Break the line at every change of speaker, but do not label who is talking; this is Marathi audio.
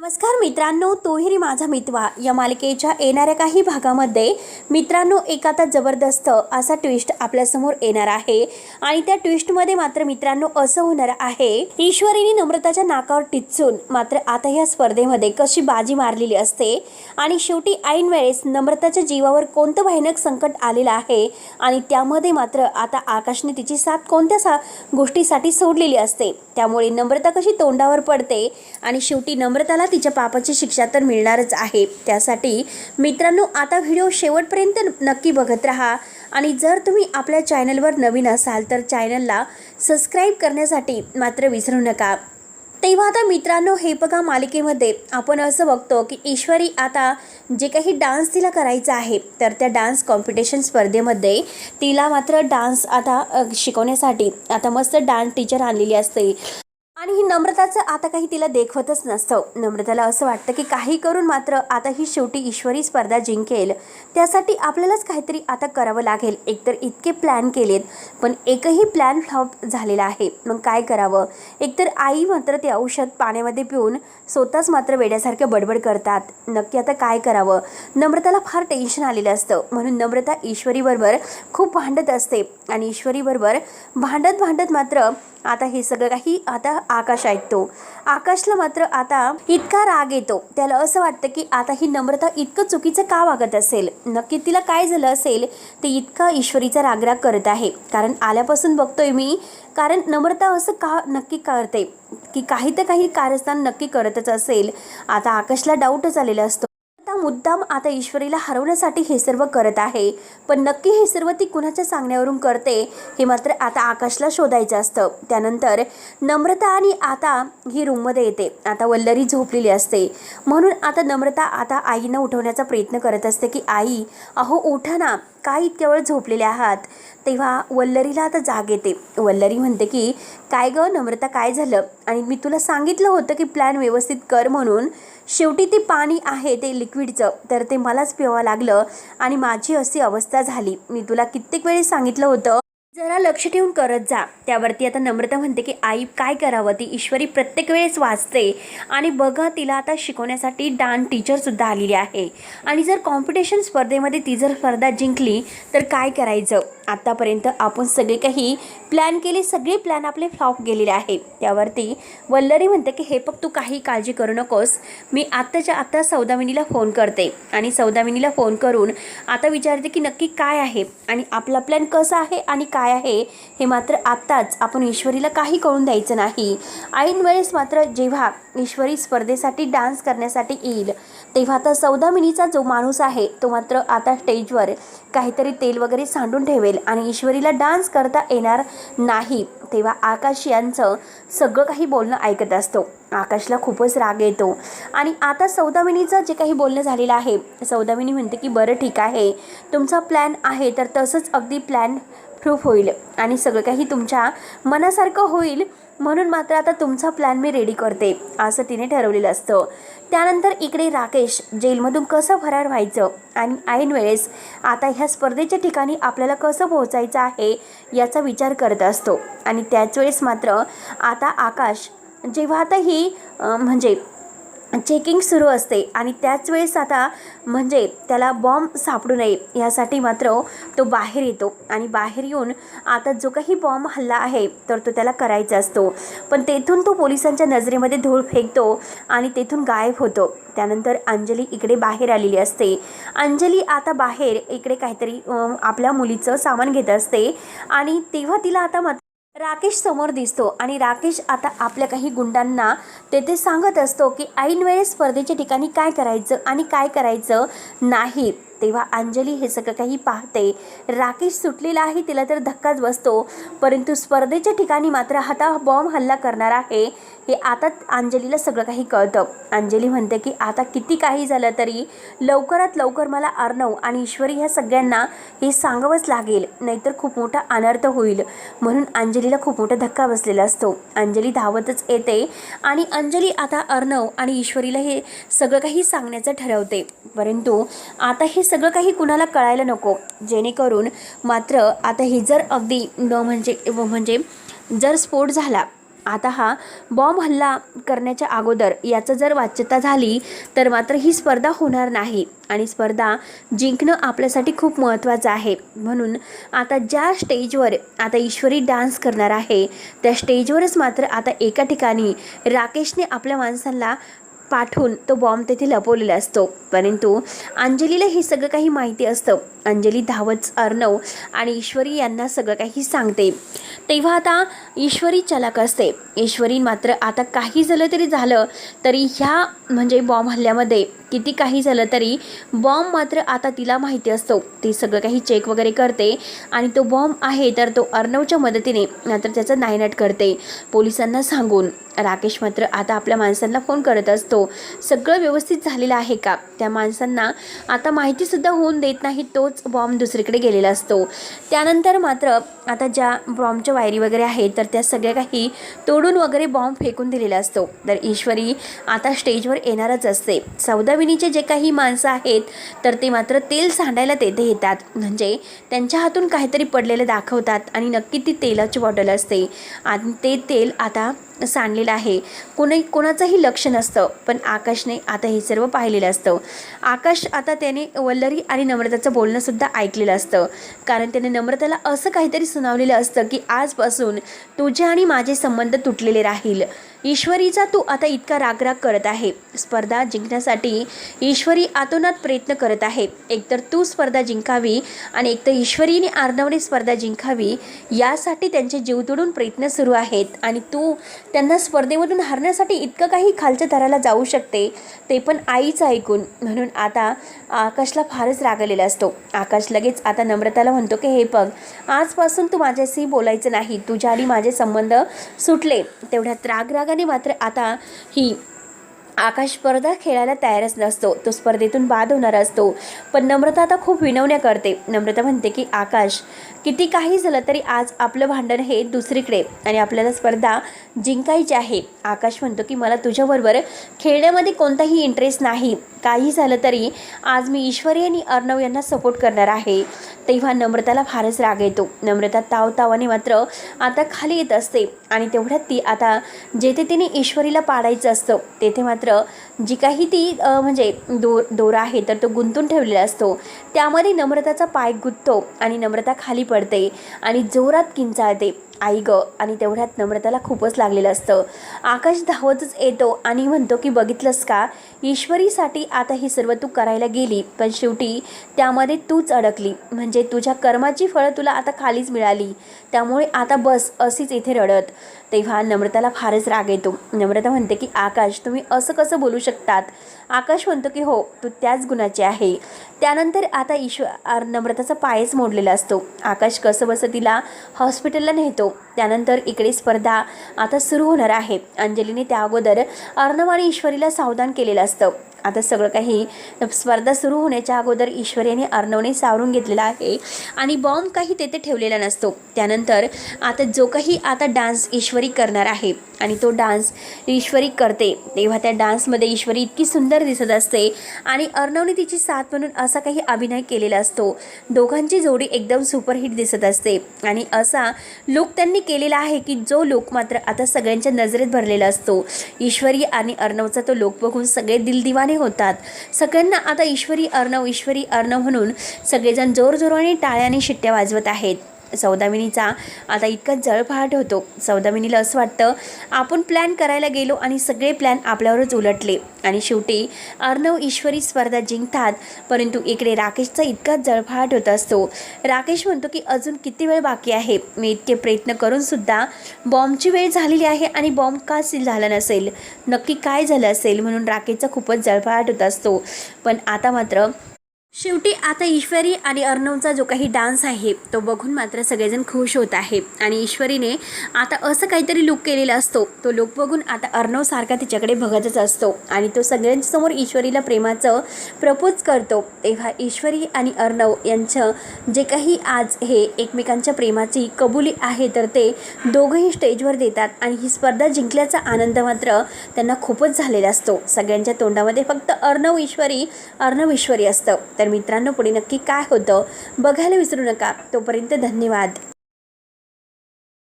नमस्कार मित्रांनो, तोहिरी माझा मितवा या मालिकेच्या येणाऱ्या काही भागामध्ये मित्रांनो एक आता जबरदस्त असा ट्विस्ट आपल्यासमोर येणार आहे आणि त्या ट्विस्टमध्ये मात्र मित्रांनो असं होणार आहे, ईश्वरीने नम्रताच्या नाकावर टिचून मात्र आता या स्पर्धेमध्ये कशी बाजी मारलेली असते आणि शेवटी ऐन वेळेस नम्रताच्या जीवावर कोणतं भयानक संकट आलेलं आहे आणि त्यामध्ये मात्र आता आकाशने तिची साथ कोणत्या गोष्टीसाठी सोडलेली असते, त्यामुळे नम्रता कशी तोंडावर पडते आणि शेवटी नम्रताला तिच्या पापाची शिक्षा तर मिळणारच आहे। त्यासाठी मित्रांनो आता व्हिडिओ शेवटपर्यंत नक्की बघत राहा आणि जर तुम्ही आपल्या चॅनलवर नवीन असाल तर चॅनलला सबस्क्राइब करण्यासाठी मात्र विसरू नका। तेव्हा आता मित्रांनो हे बघा, मालिकेमध्ये आपण असं बघतो की ईश्वरी आता जे काही डान्स तिला करायचा आहे तर त्या डान्स कॉम्पिटिशन स्पर्धेमध्ये तिला मात्र डान्स आता शिकवण्यासाठी आता मस्त डान्स टीचर आणलेली असते आणि ही नम्रताचं आता काही तिला देखवतच नसतं। नम्रताला असं वाटतं की काही करून मात्र आता ही शेवटी ईश्वरी स्पर्धा जिंकेल, त्यासाठी आपल्यालाच काहीतरी आता करावं लागेल। एकतर इतके प्लॅन केलेत पण एकही प्लॅन फ्लॉप झालेला आहे, मग काय करावं। एकतर आई मात्र ते औषध पाण्यामध्ये पिऊन स्वतःच मात्र वेड्यासारखं बडबड करतात, नक्की आता काय करावं। नम्रताला फार टेन्शन आलेलं असतं, म्हणून नम्रता ईश्वरीबरोबर खूप भांडत असते आणि ईश्वरीबरोबर भांडत मात्र आता हे सगळं काही आता आकाश ऐकतो। आकाशला मात्र आता इतका राग येतो, त्याला असं वाटतं की आता ही नम्रता इतकं चुकीचं का वागत असेल, नक्की तिला काय झालं असेल ते इतका ईश्वरीचा रागराग करत आहे। कारण आल्यापासून बघतोय मी, कारण नम्रता असं का नक्की करते की काही कारस्थान नक्की करतच असेल। आता आकाशला डाऊटच आलेला असतो, मुद्दाम आता ईश्वरीला हरवण्यासाठी हे सर्व करत आहे, पण नक्की हे सर्व ती कुणाच्या सांगण्यावरून करते हे मात्र आता आकाशला शोधायचं असतं। त्यानंतर नम्रता आणि आता ही रूममध्ये येते, आता वल्लरी झोपलेली असते, म्हणून आता नम्रता आता आईनं उठवण्याचा प्रयत्न करत असते की आई अहो उठा ना, काय इतक्या वेळ झोपलेले आहात। तेव्हा वल्लरीला आता जाग येते। वल्लरी म्हणते की काय गं नम्रता, काय झालं, आणि मी तुला सांगितलं होतं की प्लॅन व्यवस्थित कर म्हणून, शेवटी ते पाणी आहे ते लिक्विडचं तर ते मलाच प्यावं लागलं आणि माझी अशी अवस्था झाली। मी तुला कित्येक वेळेस सांगितलं होतं जरा लक्ष ठेवून करत जा। त्यावरती आता नम्रता म्हणते की आई काय करावं, ती ईश्वरी प्रत्येक वेळेस वाचते आणि बघा तिला आता शिकवण्यासाठी डान्स टीचरसुद्धा आलेली आहे आणि जर कॉम्पिटिशन स्पर्धेमध्ये ती जर स्पर्धा जिंकली तर काय करायचं। आत्तापर्यंत आपण सगळे काही प्लॅन केले, सगळे प्लॅन आपले फ्लॉप गेलेले आहे। त्यावरती वल्लरी म्हणते की हे बघ तू काही काळजी करू नकोस, मी आत्ताच्या आत्ता सौदामिनीला फोन करते आणि सौदामिनीला फोन करून आता विचारते की नक्की काय आहे आणि आपला प्लॅन कसा आहे आणि काय आहे हे मात्र आत्ताच आपण ईश्वरीला काही कळून द्यायचं नाही। ऐन वेळेस मात्र जेव्हा ईश्वरी स्पर्धेसाठी डान्स करण्यासाठी येईल तेव्हा आता सौदामिनीचा जो माणूस आहे तो मात्र आता स्टेजवर काहीतरी तेल वगैरे सांडून ठेवेल आणि ईश्वरीला डान्स करता येणार नाही। तेव्हा आकाश यांचं सगळं काही बोलणं ऐकत असतो। आकाशला खूपच राग येतो आणि आता सौदामिनीचं जे काही बोलणं झालेलं आहे, सौदामिनी म्हणते की बरं ठीक आहे, तुमचा प्लॅन आहे तर तसंच अगदी प्लॅन प्रूफ होईल आणि सगळं काही तुमच्या मनासारखं होईल, म्हणून मात्र आता तुमचा प्लॅन मी रेडी करते असं तिने ठरवलेलं असतं। त्यानंतर इकडे राकेश जेलमधून कसं फरार व्हायचं आणि ऐन वेळेस आता ह्या स्पर्धेच्या ठिकाणी आपल्याला कसं पोहोचायचं आहे याचा विचार करत असतो आणि त्याच वेळेस मात्र आता आकाश जेव्हा आता ही म्हणजे चेकिंग सुरू असते आणि त्याच वेळेस आता म्हणजे त्याला बॉम्ब सापडू नये यासाठी मात्र तो बाहेर येतो आणि बाहेर येऊन आता जो काही बॉम्ब हल्ला आहे तर तो त्याला करायचा असतो, पण तेथून तो पोलिसांच्या नजरेमध्ये धूळ फेकतो आणि तेथून गायब होतो। त्यानंतर अंजली इकडे बाहेर आलेली असते। अंजली आता बाहेर इकडे काहीतरी आपल्या मुलीचं सामान घेत असते आणि तेव्हा तिला आता राकेश समोर दिसतो आणि राकेश आता आपल्या काही गुंडांना तेथे सांगत असतो की ऐन वेळेस स्पर्धेच्या ठिकाणी काय करायचं आणि काय करायचं नाही। तेव्हा अंजली हे सगळं काही पाहते, राकेश सुटलेला आहे, तिला तर धक्काच बसतो, परंतु स्पर्धेच्या ठिकाणी मात्र आता बॉम्ब हल्ला करणार आहे हे आता अंजलीला सगळं काही कळतं। अंजली म्हणते की आता किती काही झालं तरी लवकरात लवकर मला अर्णव आणि ईश्वरी ह्या सगळ्यांना हे सांगावंच लागेल, नाहीतर खूप मोठा अनर्थ होईल, म्हणून अंजलीला खूप मोठा धक्का बसलेला असतो। अंजली धावतच येते आणि अंजली आता अर्णव आणि ईश्वरीला हे सगळं काही सांगण्याचं ठरवते, परंतु आता हे सगळं काही कुणाला कळायला नको, जेणेकरून मात्र आता हे जर अगदी म्हणजे जर स्फोट झाला आता हा बॉम्ब हल्ला करण्याच्या अगोदर याचं जर वाच्यता झाली तर मात्र ही स्पर्धा होणार नाही आणि स्पर्धा जिंकणं आपल्यासाठी खूप महत्त्वाचं आहे. म्हणून आता ज्या स्टेजवर आता ईश्वरी डान्स करणार आहे त्या स्टेजवरच मात्र आता एका ठिकाणी राकेशने आपल्या माणसांना पाठवून तो बॉम्ब तेथे लपवलेला असतो. परंतु अंजलीला हे सगळं काही माहिती असतं. अंजली धावत अर्णव आणि ईश्वरी यांना सगळं काही सांगते. तेव्हा आता ईश्वरी चलाक असते. ईश्वरी मात्र आता काही झालं तरी झालं तरी ह्या म्हणजे बॉम्ब हल्ल्यामध्ये किती काही झालं तरी बॉम्ब मात्र आता तिला माहिती असतो. ती सगळं काही चेक वगैरे करते आणि तो बॉम्ब आहे तर तो अर्णवच्या मदतीने नंतर त्याचं नायनाट करते पोलिसांना सांगून. राकेश मात्र आता आपल्या माणसांना फोन करत असतो. सगळं व्यवस्थित झालेलं आहे का त्या माणसांना आता माहितीसुद्धा होऊन देत नाही. तोच बॉम्ब दुसरीकडे गेलेला असतो. त्यानंतर मात्र आता ज्या बॉम्बच्या वायरी वगैरे आहेत तर त्या सगळ्या काही तोडून वगैरे बॉम्ब फेकून दिलेला असतो. तर ईश्वरी आता स्टेजवर येणारच असते. सौदामिनीचे जे काही माणसं आहेत तर ते मात्र तेल सांडायला तेथे येतात. म्हणजे त्यांच्या हातून काहीतरी पडलेलं दाखवतात आणि नक्की ती तेलाची बॉटल असते आणि ते तेल आता सांडलेलं आहे. कोणाचंही लक्ष नसतं. पण आकाशने आता हे सर्व पाहिलेलं असतं. आकाश आता त्याने वल्लरी आणि नम्रताचं बोलणंसुद्धा ऐकलेलं असतं. कारण त्याने नम्रताला असं काहीतरी सुनावलेलं असतं की आजपासून तुझे आणि माझे संबंध तुटलेले राहील. ईश्वरीचा तू आता इतका रागराग करत आहे. स्पर्धा जिंकण्यासाठी ईश्वरी आतोनात प्रयत्न करत आहे. एकतर तू स्पर्धा जिंकावी आणि एकतर ईश्वरीने अर्णवने स्पर्धा जिंकावी यासाठी त्यांचे जीव तोडून प्रयत्न सुरू आहेत आणि तू त्यांना स्पर्धेमधून हारण्यासाठी इतकं काही खालच्या थराला जाऊ शकते ते पण आईचं ऐकून. म्हणून आता आकाशला फारच रागलेला असतो. आकाश लगेच आता नम्रताला म्हणतो की हे बघ आजपासून तू माझ्याशी बोलायचं नाही. तुझ्या आणि माझे संबंध सुटले. तेवढ्यात रागाने मात्र आता ही आकाश स्पर्धा खेळायला तयारच नसतो. तो स्पर्धेतून बाद होणार असतो. पण नम्रता आता खूप विनवण्या करते. नम्रता म्हणते की आकाश किती काही झालं तरी आज आपलं भांडण हे दुसरीकडे आणि आपल्याला स्पर्धा जिंकायची आहे. आकाश म्हणतो की मला तुझ्याबरोबर खेळण्यामध्ये कोणताही इंटरेस्ट नाही. काही झालं तरी आज मी ईश्वरी आणि अर्णव यांना सपोर्ट करणार आहे. तेव्हा नम्रताला फारच राग येतो. नम्रता तावाने मात्र आता खाली येत असते आणि तेवढ्यात ती आता जेथे तिने ईश्वरीला पाडायचं असतं तेथे मात्र जी काही ती म्हणजे दोरा आहे तर तो गुंतून ठेवलेला असतो. त्यामध्ये नम्रताचा पाय गुंततो आणि नम्रता खाली पडते आणि जोरात किंचाळते आई ग. आणि तेवढ्यात नम्रताला खूपच लागलेलं असतं. आकाश धावतच येतो आणि म्हणतो की बघितलंस का ईश्वरीसाठी आता ही सर्व तू करायला गेली पण शेवटी त्यामध्ये तूच अडकली. म्हणजे तुझ्या कर्माची फळं तुला आता खालीच मिळाली. त्यामुळे आता बस अशीच इथे रडत. तेव्हा नम्रताला फारच राग येतो. नम्रता म्हणते की आकाश तुम्ही असं कसं बोलू शकतात. आकाश म्हणतो की हो तू त्याच गुणाचे आहे. त्यानंतर आता नम्रताचा पायच मोडलेला असतो. आकाश कसं बसं तिला हॉस्पिटलला नेतो. त्यानंतर इकडे स्पर्धा आता सुरू होणार आहे. अंजलीने त्या अगोदर अर्णव आणि ईश्वरीला सावधान केलेलं असतं. आता सगळं काही स्पर्धा सुरू होण्याच्या अगोदर ईश्वरी आणि अर्णवने सावरून घेतलेला आहे आणि बॉम्ब काही तेथे ठेवलेला नसतो. त्यानंतर आता जो काही आता डान्स ईश्वरी करणार आहे आणि तो डान्स ईश्वरी करते तेव्हा त्या डान्समध्ये ईश्वरी इतकी सुंदर दिसत असते आणि अर्णवने तिची साथ म्हणून असा काही अभिनय केलेला असतो. दोघांची जोडी एकदम सुपरहिट दिसत असते आणि असा लुक त्यांनी केलेला आहे की जो लुक मात्र आता सगळ्यांच्या नजरेत भरलेला असतो. ईश्वरी आणि अर्णवचा तो लुक बघून सगळे दिलदिवाने होतात. सगळ्यांना आता ईश्वरी अर्णव म्हणून सगळेजण जोरजोराने टाळ्याने शिट्ट्या वाजवत आहेत. सौदामिनीचा आता इतका जळफाट होतो. सौदामिनीला असं वाटतं आपण प्लॅन करायला गेलो आणि सगळे प्लॅन आपल्यावरच उलटले आणि शेवटी अर्णव ईश्वरी स्पर्धा जिंकतात. परंतु इकडे राकेशचा इतका जळफाट होत असतो. राकेश म्हणतो की अजून किती वेळ बाकी आहे. मी इतके प्रयत्न करूनसुद्धा बॉम्बची वेळ झालेली आहे आणि बॉम्ब का सील झाला नसेल. नक्की काय झालं असेल म्हणून राकेशचा खूपच जळफाट होत असतो. पण आता मात्र शेवटी आता ईश्वरी आणि अर्णवचा जो काही डान्स आहे तो बघून मात्र सगळेजण खुश होत आहे आणि ईश्वरीने आता असं काहीतरी लुक केलेला असतो. तो लुक बघून आता अर्णव सारखा तिच्याकडे बघतच असतो आणि तो सगळ्यांसमोर ईश्वरीला प्रेमाचं प्रपोज करतो. तेव्हा ईश्वरी आणि अर्णव यांचं जे काही आज हे एकमेकांच्या प्रेमाची कबुली आहे तर ते दोघंही स्टेजवर देतात आणि ही स्पर्धा जिंकल्याचा आनंद मात्र त्यांना खूपच झालेला असतो. सगळ्यांच्या तोंडामध्ये फक्त अर्णव ईश्वरी असतं. तर मित्रांनो पुढे नक्की काय होतं बघायला विसरू नका. तोपर्यंत धन्यवाद.